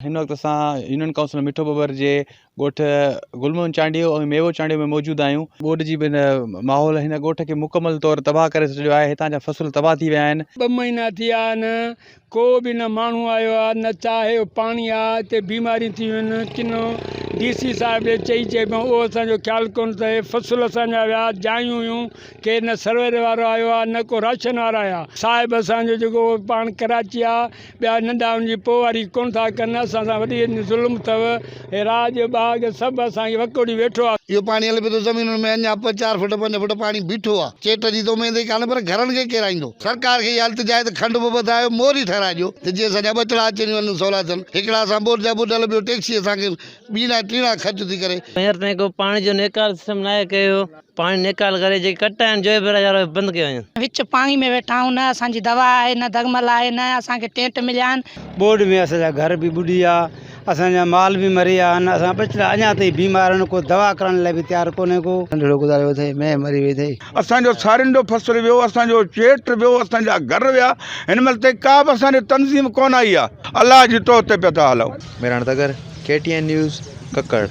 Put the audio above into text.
हिन वक़्तु असां यूनियन काउंसिल मिठो बबर जे ॻोठ गुलमोहन चांडियो ऐं मेवो चांडियो में मौजूदु आहियूं। ॿोॾि जी बि माहौल हिन ॻोठ खे मुकमल तौरु तबाह करे छॾियो आहे। हितां जा फ़सुल तबाह थी विया आहिनि। 2 महीना थी विया आहिनि, को बि न माण्हू आयो आहे, न चाहे पाणी आहे, हिते बीमारियूं थी वियूं आहिनि। किनो DC साहिब ॾे चई पियो उहो असांजो ख़्यालु कोन थिए। फ़सुल असांजा विया जायूं हुयूं, केरु न सर्वे वारो आयो आहे, न को राशन वारा आया। साहिब असांजो जेको पाण कराची आहे, ॿिया नंढा उनजी पोइ वारी कोन था कनि। असां सां वॾी ज़ुल्म अथव। हे राज बाग सभु असांखे वकोड़ी वेठो आहे। इहो पाणी हले पियो थो ज़मीनुनि में, अञा 4 फुट 5 फुट पाणी बीठो आहे। चेट जी तो उमेद ई कान्हे, पर घरनि खे केराईंदो। सरकार खे हालत जाए त खंड बि वधायो, मोरी ठाराइजो त जीअं असांजा ॿचड़ा अचनि वञनि सवला थियनि। हिकिड़ा असां बोर जा ॿुधल, ॿियो टैक्सी असांखे 2 टीणा ख़र्च थी करे। हींअर ताईं को पाणी जो निकाल सिस्टम न आहे कयो। पाणी निकाल करे जेके कट आहिनि जो बि बंदि कयो आहिनि। विच पाणी में वेठा आहियूं, न असांजी दवा आहे, न दगमल आहे, न असांखे टेंट मिलिया आहिनि। बोर्ड में असांजा घर बि ॿुॾी आहे, असांजा माल बि मरी विया आहिनि। असां ॿचड़ा अञा ताईं बीमार आहिनि, को दवा करण लाइ बि तयारु कोन्हे। को नंढड़ो गुज़ारियो अथई, मैं मरी वई अथई। असांजो सारियुनि जो फसल वियो, असांजो चेट वियो, असांजा घर विया। हिन महिल ताईं का बि असांजी तंज़ीम कोन आई आहे। अलाह जी तो ते पिया था हलूं। मेरा तगर KTN न्यूज़ कक्कड़।